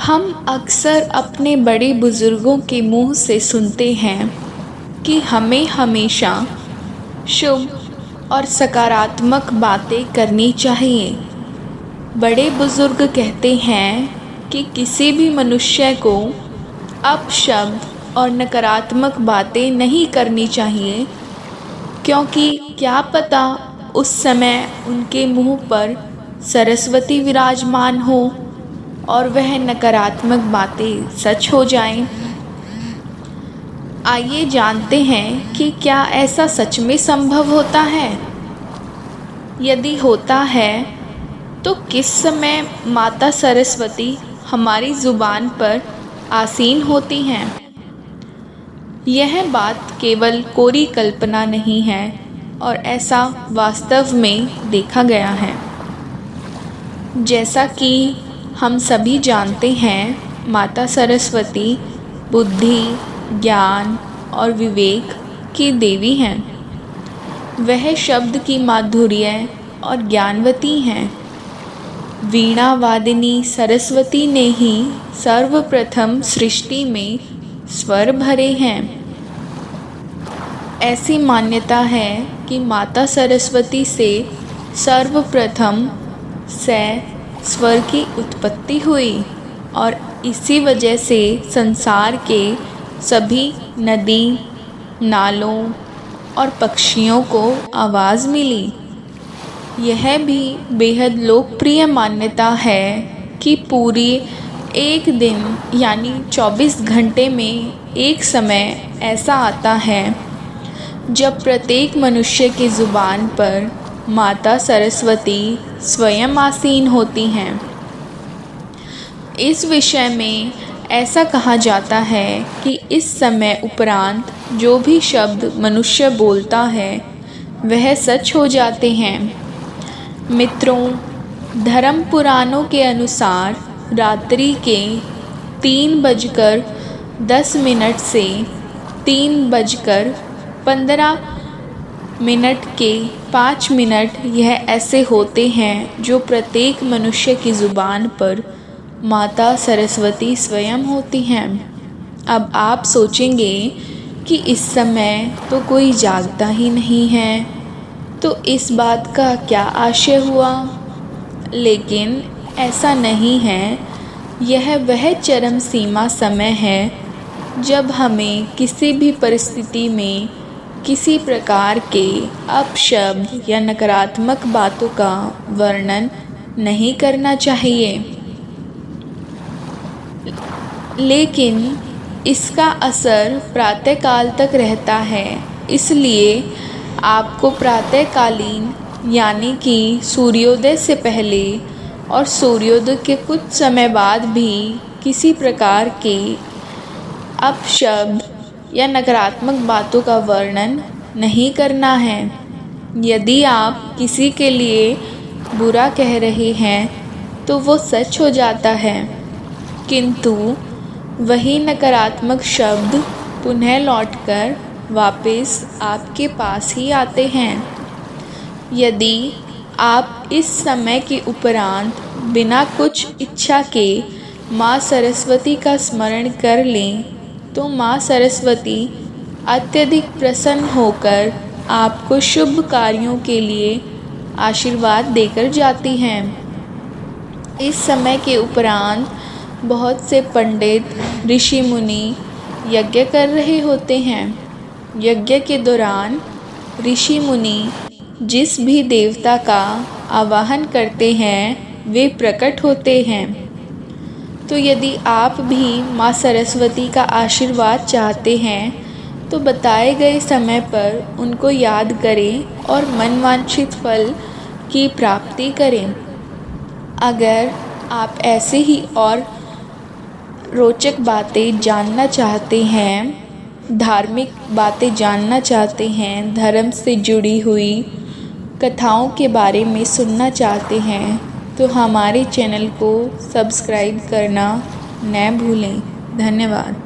हम अक्सर अपने बड़े बुज़ुर्गों के मुंह से सुनते हैं कि हमें हमेशा शुभ और सकारात्मक बातें करनी चाहिए। बड़े बुज़ुर्ग कहते हैं कि किसी भी मनुष्य को अपशब्द और नकारात्मक बातें नहीं करनी चाहिए, क्योंकि क्या पता उस समय उनके मुंह पर सरस्वती विराजमान हो और वह नकारात्मक बातें सच हो जाएं। आइए जानते हैं कि क्या ऐसा सच में संभव होता है। यदि होता है तो किस समय माता सरस्वती हमारी ज़ुबान पर आसीन होती हैं। यह बात केवल कोरी कल्पना नहीं है और ऐसा वास्तव में देखा गया है। जैसा कि हम सभी जानते हैं, माता सरस्वती बुद्धि, ज्ञान और विवेक की देवी हैं। वह शब्द की माधुर्य और ज्ञानवती हैं। वीणा वादिनी सरस्वती ने ही सर्वप्रथम सृष्टि में स्वर भरे हैं। ऐसी मान्यता है कि माता सरस्वती से सर्वप्रथम स्वर की उत्पत्ति हुई और इसी वजह से संसार के सभी नदी, नालों और पक्षियों को आवाज़ मिली। यह भी बेहद लोकप्रिय मान्यता है कि पूरी एक दिन यानी 24 घंटे में एक समय ऐसा आता है जब प्रत्येक मनुष्य की ज़ुबान पर माता सरस्वती स्वयं आसीन होती हैं। इस विषय में ऐसा कहा जाता है कि इस समय उपरांत जो भी शब्द मनुष्य बोलता है वह सच हो जाते हैं। मित्रों, धर्म पुराणों के अनुसार रात्रि के 3:10 से 3:15 के 5 मिनट यह ऐसे होते हैं जो प्रत्येक मनुष्य की ज़ुबान पर माता सरस्वती स्वयं होती हैं। अब आप सोचेंगे कि इस समय तो कोई जागता ही नहीं है, तो इस बात का क्या आशय हुआ। लेकिन ऐसा नहीं है। यह वह चरम सीमा समय है जब हमें किसी भी परिस्थिति में किसी प्रकार के अपशब्द या नकारात्मक बातों का वर्णन नहीं करना चाहिए। लेकिन इसका असर प्रातःकाल तक रहता है, इसलिए आपको प्रातःकालीन यानी कि सूर्योदय से पहले और सूर्योदय के कुछ समय बाद भी किसी प्रकार के अपशब्द या नकारात्मक बातों का वर्णन नहीं करना है। यदि आप किसी के लिए बुरा कह रहे हैं तो वो सच हो जाता है, किंतु वही नकारात्मक शब्द पुनः लौटकर वापस आपके पास ही आते हैं। यदि आप इस समय के उपरांत बिना कुछ इच्छा के माँ सरस्वती का स्मरण कर लें तो माँ सरस्वती अत्यधिक प्रसन्न होकर आपको शुभ कार्यों के लिए आशीर्वाद देकर जाती हैं। इस समय के उपरांत बहुत से पंडित, ऋषि मुनि यज्ञ कर रहे होते हैं। यज्ञ के दौरान ऋषि मुनि जिस भी देवता का आवाहन करते हैं वे प्रकट होते हैं। तो यदि आप भी माँ सरस्वती का आशीर्वाद चाहते हैं तो बताए गए समय पर उनको याद करें और मनवांछित फल की प्राप्ति करें। अगर आप ऐसे ही और रोचक बातें जानना चाहते हैं, धार्मिक बातें जानना चाहते हैं, धर्म से जुड़ी हुई कथाओं के बारे में सुनना चाहते हैं तो हमारे चैनल को सब्सक्राइब करना न भूलें। धन्यवाद।